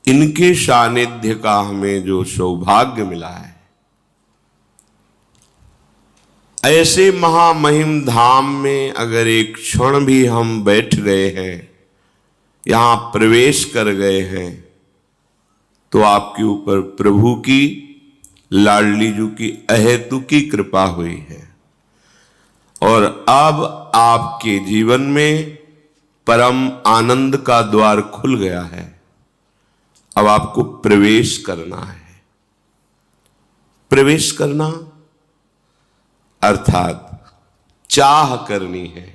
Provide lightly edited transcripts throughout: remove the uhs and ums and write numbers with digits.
इनके सानिध्य का हमें जो सौभाग्य मिला है, ऐसे महामहिम धाम में अगर एक क्षण भी हम बैठ गए हैं, यहां प्रवेश कर गए हैं, तो आपके ऊपर प्रभु की, लाडली जी की अहेतुकी कृपा हुई है और अब आपके जीवन में परम आनंद का द्वार खुल गया है। अब आपको प्रवेश करना है। प्रवेश करना अर्थात चाह करनी है।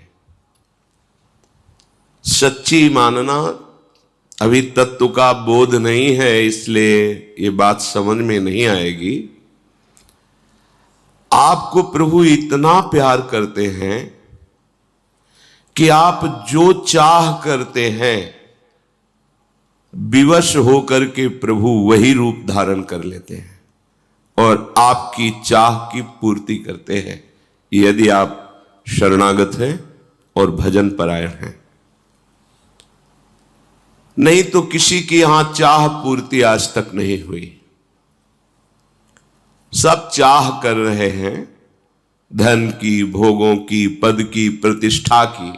सच्ची मानना, अभी तत्व का बोध नहीं है इसलिए ये बात समझ में नहीं आएगी। आपको प्रभु इतना प्यार करते हैं कि आप जो चाह करते हैं विवश होकर के प्रभु वही रूप धारण कर लेते हैं और आपकी चाह की पूर्ति करते हैं, यदि आप शरणागत हैं और भजन परायण हैं। नहीं तो किसी की यहां चाह पूर्ति आज तक नहीं हुई। सब चाह कर रहे हैं धन की, भोगों की, पद की, प्रतिष्ठा की।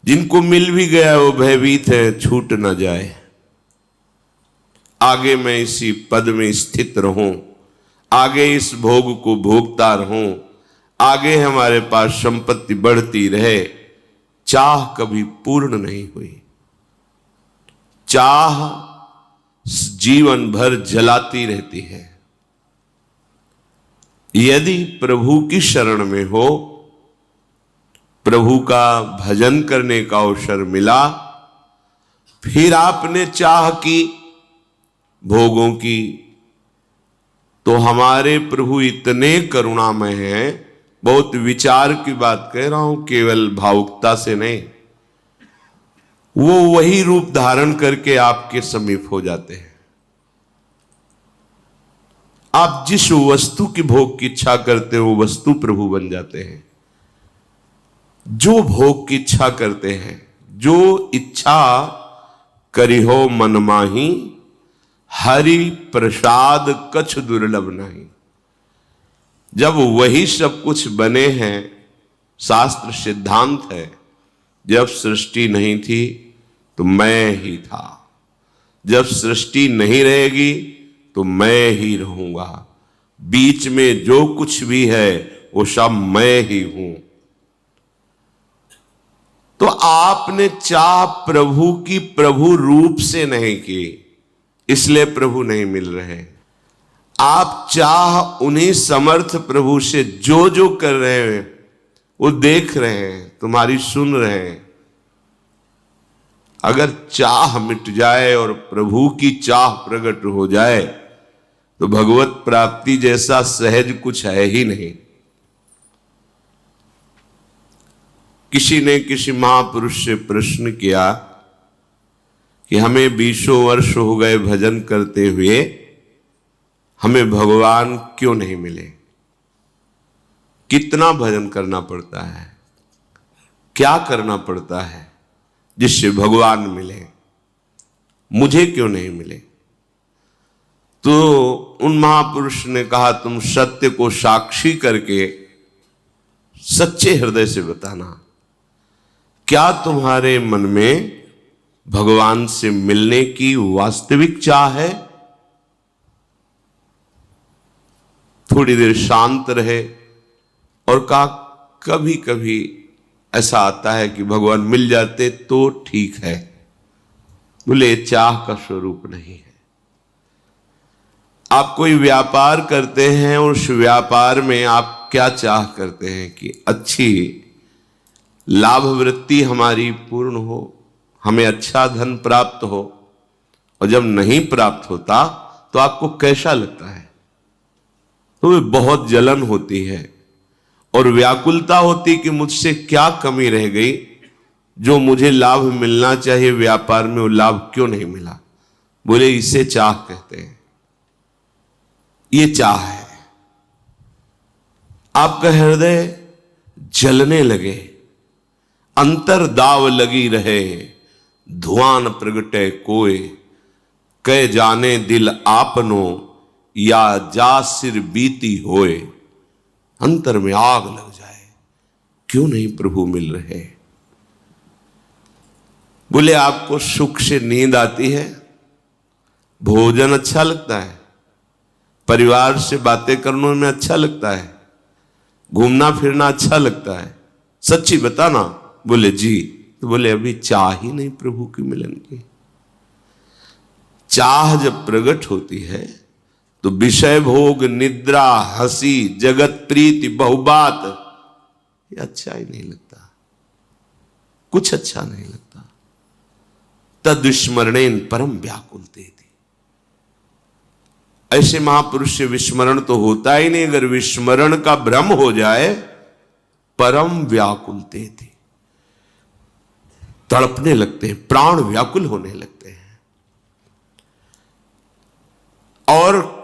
जिनको मिल भी गया वो भयभीत है छूट न जाए, आगे मैं इसी पद में स्थित रहूं, आगे इस भोग को भोगता रहूं, आगे हमारे पास संपत्ति बढ़ती रहे। चाह कभी पूर्ण नहीं हुई। चाह जीवन भर जलाती रहती है। यदि प्रभु की शरण में हो, प्रभु का भजन करने का अवसर मिला, फिर आपने चाह की भोगों की, तो हमारे प्रभु इतने करुणामय हैं। बहुत विचार की बात कह रहा हूं, केवल भावुकता से नहीं। वो वही रूप धारण करके आपके समीप हो जाते हैं। आप जिस वस्तु की भोग की इच्छा करते हो वो वस्तु प्रभु बन जाते हैं। जो भोग की इच्छा करते हैं, जो इच्छा करी हो मन माही, हरि प्रसाद कछ दुर्लभ नहीं। जब वही सब कुछ बने हैं, शास्त्र सिद्धांत है, जब सृष्टि नहीं थी तो मैं ही था, जब सृष्टि नहीं रहेगी तो मैं ही रहूंगा, बीच में जो कुछ भी है वो सब मैं ही हूं। तो आपने चाह प्रभु की प्रभु रूप से नहीं की, इसलिए प्रभु नहीं मिल रहे। आप चाह उन्हीं समर्थ प्रभु से जो जो कर रहे हैं वो देख रहे हैं, तुम्हारी सुन रहे हैं। अगर चाह मिट जाए और प्रभु की चाह प्रकट हो जाए तो भगवत प्राप्ति जैसा सहज कुछ है ही नहीं। किसी ने किसी महापुरुष से प्रश्न किया कि हमें 20 वर्ष हो गए भजन करते हुए, हमें भगवान क्यों नहीं मिले? कितना भजन करना पड़ता है, क्या करना पड़ता है जिससे भगवान मिले, मुझे क्यों नहीं मिले? तो उन महापुरुष ने कहा, तुम सत्य को साक्षी करके सच्चे हृदय से बताना, क्या तुम्हारे मन में भगवान से मिलने की वास्तविक चाह है? थोड़ी देर शांत रहे और कहा, कभी कभी ऐसा आता है कि भगवान मिल जाते तो ठीक है। बोले, चाह का स्वरूप नहीं है। आप कोई व्यापार करते हैं, उस व्यापार में आप क्या चाह करते हैं कि अच्छी लाभ वृत्ति हमारी पूर्ण हो, हमें अच्छा धन प्राप्त हो, और जब नहीं प्राप्त होता तो आपको कैसा लगता है? तो बहुत जलन होती है और व्याकुलता होती कि मुझसे क्या कमी रह गई, जो मुझे लाभ मिलना चाहिए व्यापार में वो लाभ क्यों नहीं मिला। बोले, इसे चाह कहते हैं। ये चाह है। आपका हृदय जलने लगे, अंतर दाव लगी रहे, धुआं प्रगटे कोय, कह जाने दिल आपनो या जा सिर बीती होए। अंतर में आग लग जाए, क्यों नहीं प्रभु मिल रहे। बोले आपको सुख से नींद आती है, भोजन अच्छा लगता है, परिवार से बातें करने में अच्छा लगता है, घूमना फिरना अच्छा लगता है, सच्ची बताना। बोले जी। तो बोले अभी चाह ही नहीं प्रभु के मिलन की। चाह जब प्रकट होती है तो विषय भोग, निद्रा, हंसी, जगत प्रीति, बहुबात, ये अच्छा ही नहीं लगता, कुछ अच्छा नहीं लगता। तद विस्मरणेन परम व्याकुलते थी। ऐसे महापुरुष से विस्मरण तो होता ही नहीं, अगर विस्मरण का भ्रम हो जाए परम व्याकुलते थी, तड़पने लगते हैं, प्राण व्याकुल होने लगते हैं। और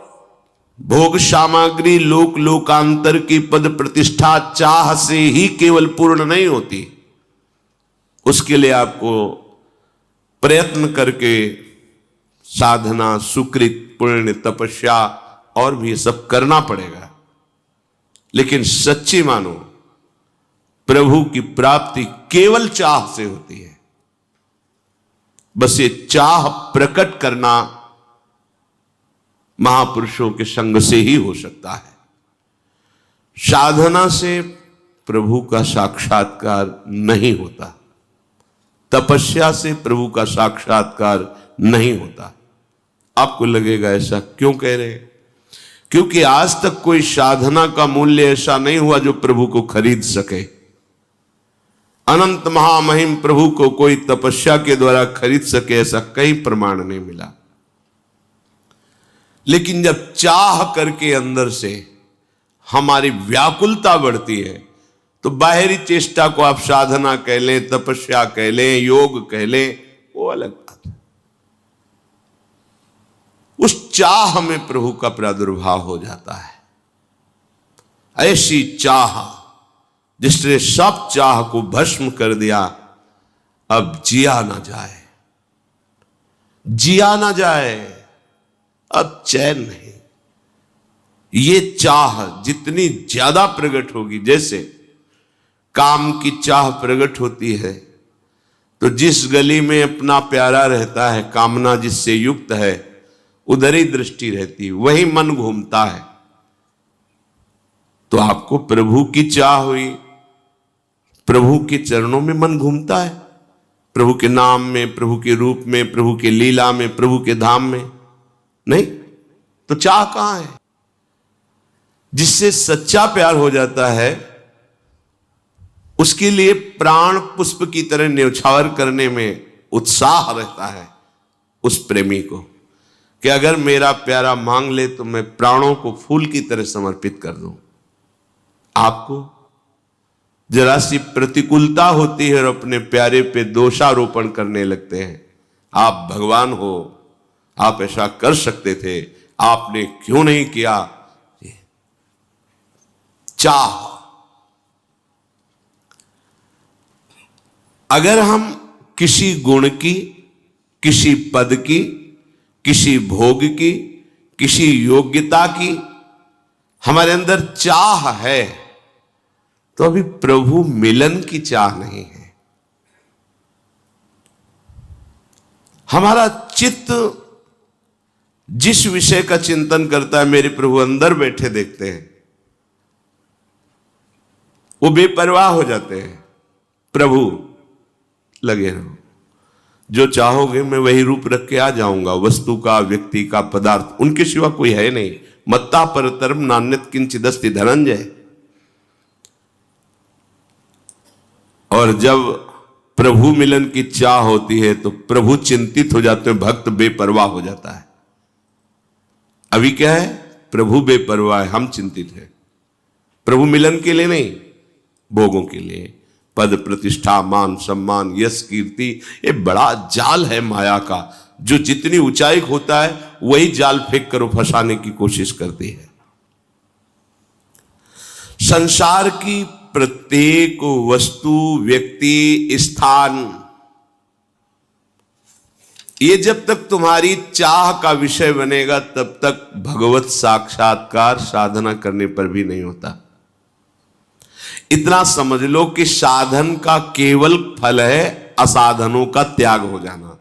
भोग सामग्री, लोक लोकांतर की पद प्रतिष्ठा चाह से ही केवल पूर्ण नहीं होती, उसके लिए आपको प्रयत्न करके साधना, सुकृत, पुण्य, तपस्या और भी सब करना पड़ेगा। लेकिन सच्ची मानो प्रभु की प्राप्ति केवल चाह से होती है। बस ये चाह प्रकट करना महापुरुषों के संग से ही हो सकता है। साधना से प्रभु का साक्षात्कार नहीं होता, तपस्या से प्रभु का साक्षात्कार नहीं होता। आपको लगेगा ऐसा क्यों कह रहे हैं? क्योंकि आज तक कोई साधना का मूल्य ऐसा नहीं हुआ जो प्रभु को खरीद सके। अनंत महामहिम प्रभु को कोई तपस्या के द्वारा खरीद सके, ऐसा कहीं प्रमाण नहीं मिला। लेकिन जब चाह करके अंदर से हमारी व्याकुलता बढ़ती है तो बाहरी चेष्टा को आप साधना कह लें, तपस्या कह लें, योग कह लें, वो अलग बात है। उस चाह में प्रभु का प्रादुर्भाव हो जाता है। ऐसी चाह जिसने सब चाह को भस्म कर दिया, अब जिया ना जाए, जिया ना जाए, अब चैन नहीं। ये चाह जितनी ज्यादा प्रकट होगी, जैसे काम की चाह प्रकट होती है तो जिस गली में अपना प्यारा रहता है, कामना जिससे युक्त है, उधर ही दृष्टि रहती है, वही मन घूमता है। तो आपको प्रभु की चाह हुई, प्रभु के चरणों में मन घूमता है, प्रभु के नाम में, प्रभु के रूप में, प्रभु के लीला में, प्रभु के धाम में नहीं, तो चाह कहां है? जिससे सच्चा प्यार हो जाता है उसके लिए प्राण पुष्प की तरह न्यौछावर करने में उत्साह रहता है उस प्रेमी को, कि अगर मेरा प्यारा मांग ले तो मैं प्राणों को फूल की तरह समर्पित कर दूं। आपको जरा सी प्रतिकूलता होती है और अपने प्यारे पे दोषारोपण करने लगते हैं, आप भगवान हो, आप ऐसा कर सकते थे, आपने क्यों नहीं किया। चाह, अगर हम किसी गुण की, किसी पद की, किसी भोग की, किसी योग्यता की हमारे अंदर चाह है तो अभी प्रभु मिलन की चाह नहीं है। हमारा चित्त जिस विषय का चिंतन करता है, मेरे प्रभु अंदर बैठे देखते हैं, वो बेपरवाह हो जाते हैं। प्रभु लगे रहो, जो चाहोगे मैं वही रूप रख के आ जाऊंगा, वस्तु का, व्यक्ति का, पदार्थ, उनके सिवा कोई है नहीं। मत्ता परतरम नान्यत किंचिदस्ति धनंजय। और जब प्रभु मिलन की चाह होती है तो प्रभु चिंतित हो जाते हैं, भक्त बेपरवाह हो जाता है। अभी क्या है? प्रभु बेपरवाह है, हम चिंतित हैं। प्रभु मिलन के लिए नहीं, भोगों के लिए, पद प्रतिष्ठा, मान सम्मान, यश कीर्ति, ये बड़ा जाल है माया का, जो जितनी ऊंचाई होता है वही जाल फेंक कर फंसाने की कोशिश करती है। संसार की प्रत्येक वस्तु, व्यक्ति, स्थान ये जब तक तुम्हारी चाह का विषय बनेगा तब तक भगवत साक्षात्कार साधना करने पर भी नहीं होता। इतना समझ लो कि साधन का केवल फल है असाधनों का त्याग हो जाना।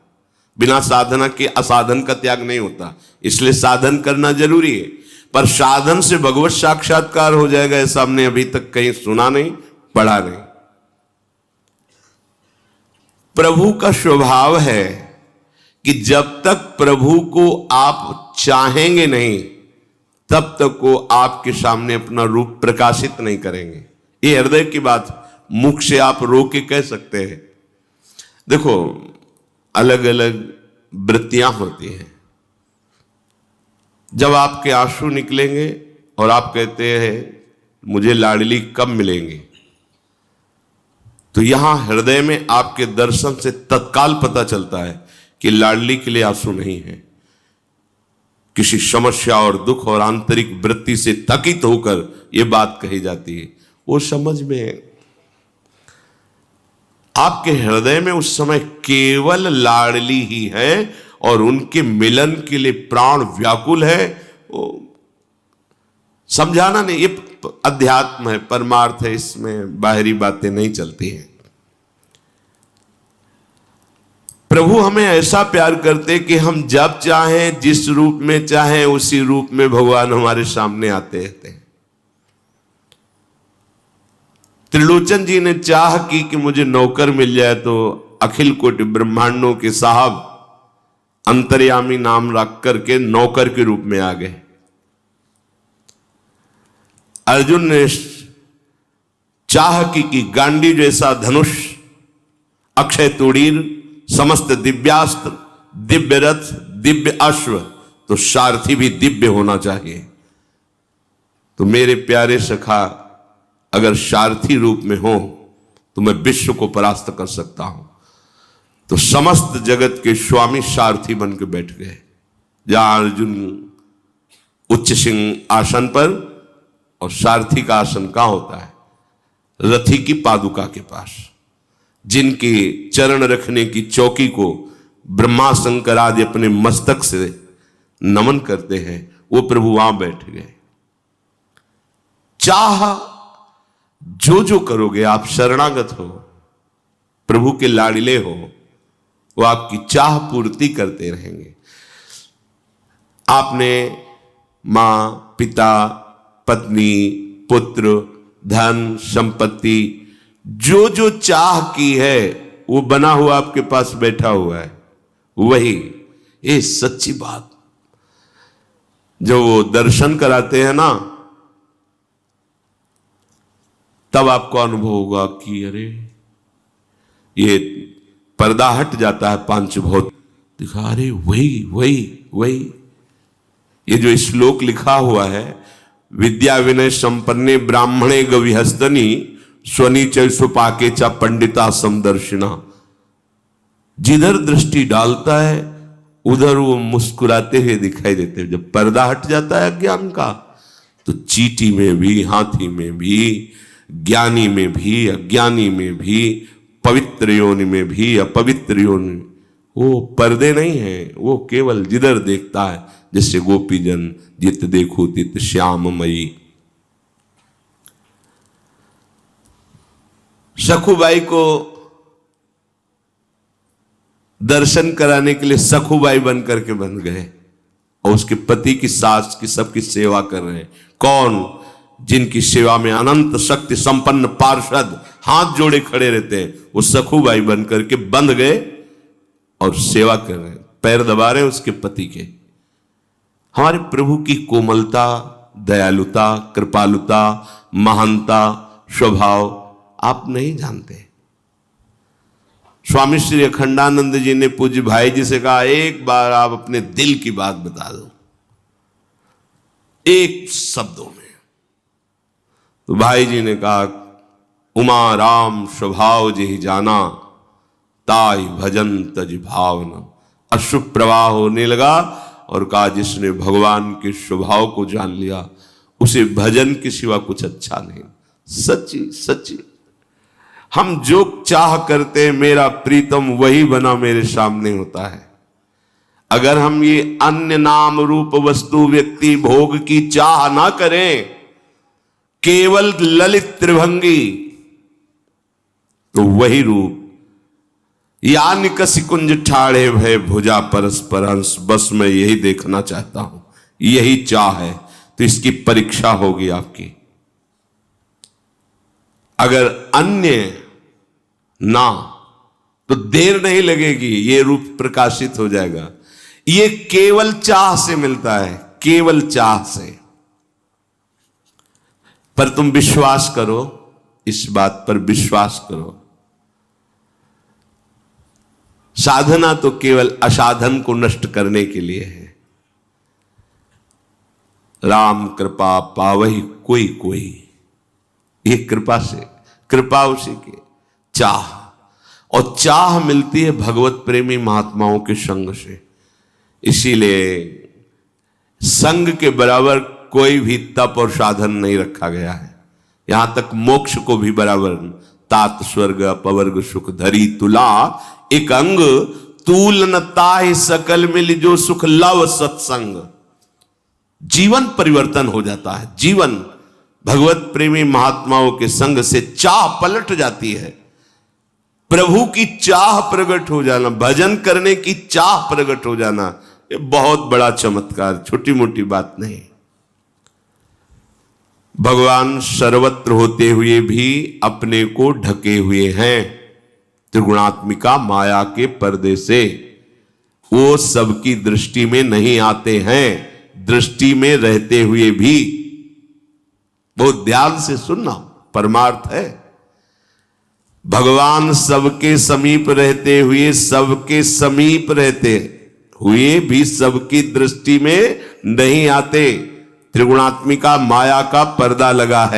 बिना साधना के असाधन का त्याग नहीं होता, इसलिए साधन करना जरूरी है। पर साधन से भगवत साक्षात्कार हो जाएगा ऐसा हमने अभी तक कहीं सुना नहीं, पढ़ा नहीं। प्रभु का स्वभाव है कि जब तक प्रभु को आप चाहेंगे नहीं तब तक वो आपके सामने अपना रूप प्रकाशित नहीं करेंगे। ये हृदय की बात, मुख से आप रो के कह सकते हैं। देखो, अलग अलग वृत्तियां होती हैं। जब आपके आंसू निकलेंगे और आप कहते हैं मुझे लाडली कब मिलेंगे, तो यहां हृदय में आपके दर्शन से तत्काल पता चलता है कि लाडली के लिए आंसू नहीं है। किसी समस्या और दुख और आंतरिक वृत्ति से थकित होकर यह बात कही जाती है। वो समझ में आपके हृदय में उस समय केवल लाडली ही है और उनके मिलन के लिए प्राण व्याकुल है। वो समझाना नहीं, ये अध्यात्म है, परमार्थ है, इसमें बाहरी बातें नहीं चलती हैं। प्रभु हमें ऐसा प्यार करते कि हम जब चाहें, जिस रूप में चाहें, उसी रूप में भगवान हमारे सामने आते रहते हैं। त्रिलोचन जी ने चाह की कि मुझे नौकर मिल जाए, तो अखिल कोटि ब्रह्मांडों के साहब अंतर्यामी नाम रख करके नौकर के रूप में आ गए। अर्जुन ने चाह की कि गांडी जैसा धनुष, अक्षय तुड़ीर, समस्त दिव्यास्त्र, दिव्य रथ, दिव्य अश्व, तो सारथी भी दिव्य होना चाहिए। तो मेरे प्यारे सखा अगर सारथी रूप में हो तो मैं विश्व को परास्त कर सकता हूं। तो समस्त जगत के स्वामी सारथी बन के बैठ गए। जहां अर्जुन उच्च सिंह आसन पर, और सारथी का आसन कहां होता है? रथी की पादुका के पास। जिनके चरण रखने की चौकी को ब्रह्मा शंकर आदि अपने मस्तक से नमन करते हैं, वो प्रभु वहां बैठ गए। चाह जो करोगे आप शरणागत हो, प्रभु के लाडिले हो, वो आपकी चाह पूर्ति करते रहेंगे। आपने मां, पिता, पत्नी, पुत्र, धन, संपत्ति, जो चाह की है वो बना हुआ आपके पास बैठा हुआ है। वही ये सच्ची बात। जो वो दर्शन कराते हैं ना, तब आपको अनुभव होगा कि अरे ये पर्दा हट जाता है पांचभौत दिखा, अरे वही वही वही। ये जो श्लोक लिखा हुआ है, विद्या विनय संपन्ने ब्राह्मणे गविहस्तनी स्वनीचय सुपाके चा पंडिता समदर्शिना। जिधर दृष्टि डालता है उधर वो मुस्कुराते हुए दिखाई देते हैं। जब पर्दा हट जाता है अज्ञान का, तो चींटी में भी, हाथी में भी, ज्ञानी में भी, अज्ञानी में भी, पवित्र योनि में भी, अपवित्र योनि, वो पर्दे नहीं है। वो केवल जिधर देखता है, जैसे गोपीजन जित देखो तित श्याममयी। सखुबाई को दर्शन कराने के लिए सखुबाई बन करके बन गए, और उसके पति की सास की सबकी सेवा कर रहे हैं। कौन? जिनकी सेवा में अनंत शक्ति संपन्न पार्षद हाथ जोड़े खड़े रहते हैं, वो सखुबाई बन करके बंध गए और सेवा कर रहे हैं, पैर दबा रहे हैं उसके पति के। हमारे प्रभु की कोमलता, दयालुता, कृपालुता, महानता, स्वभाव आप नहीं जानते। स्वामी श्री अखंडानंद जी ने पूज्य भाई जी से कहा, एक बार आप अपने दिल की बात बता दो, एक शब्दों में। तो भाई जी ने कहा, उमा राम स्वभाव जिहि जाना, ताई भजन तज भावना। अश्रु प्रवाह होने लगा और कहा, जिसने भगवान के स्वभाव को जान लिया उसे भजन के सिवा कुछ अच्छा नहीं। सच्ची सच्ची हम जो चाह करते हैं, मेरा प्रीतम वही बना मेरे सामने होता है। अगर हम ये अन्य नाम रूप वस्तु व्यक्ति भोग की चाह ना करें, केवल ललित त्रिभंगी, तो वही रूप यानी कसी कुंज ठाड़े भय भुजा परस्पर हंस, बस मैं यही देखना चाहता हूं, यही चाह है। तो इसकी परीक्षा होगी आपकी। अगर अन्य ना, तो देर नहीं लगेगी, ये रूप प्रकाशित हो जाएगा। ये केवल चाह से मिलता है, केवल चाह से। पर तुम विश्वास करो, इस बात पर विश्वास करो, साधना तो केवल असाधन को नष्ट करने के लिए है। राम कृपा पावही कोई कोई, एक कृपा से, कृपा उसी के, चाह, और चाह मिलती है भगवत प्रेमी महात्माओं के संग से। इसीलिए संग के बराबर कोई भी तप और साधन नहीं रखा गया है। यहां तक मोक्ष को भी बराबर, तात स्वर्ग अपवर्ग सुख धरी तुला, एक अंग तूल न ताहि सकल मिल जो सुख लव सत्संग। जीवन परिवर्तन हो जाता है, जीवन भगवत प्रेमी महात्माओं के संग से चाह पलट जाती है। प्रभु की चाह प्रकट हो जाना, भजन करने की चाह प्रकट हो जाना, ये बहुत बड़ा चमत्कार, छोटी मोटी बात नहीं। भगवान सर्वत्र होते हुए भी अपने को ढके हुए हैं त्रिगुणात्मिका माया के पर्दे से। वो सबकी दृष्टि में नहीं आते हैं, दृष्टि में रहते हुए भी। बहुत ध्यान से सुनना, परमार्थ है। भगवान सबके समीप रहते हुए, सबके समीप रहते हुए भी सबकी दृष्टि में नहीं आते। त्रिगुणात्मिका माया का पर्दा लगा है।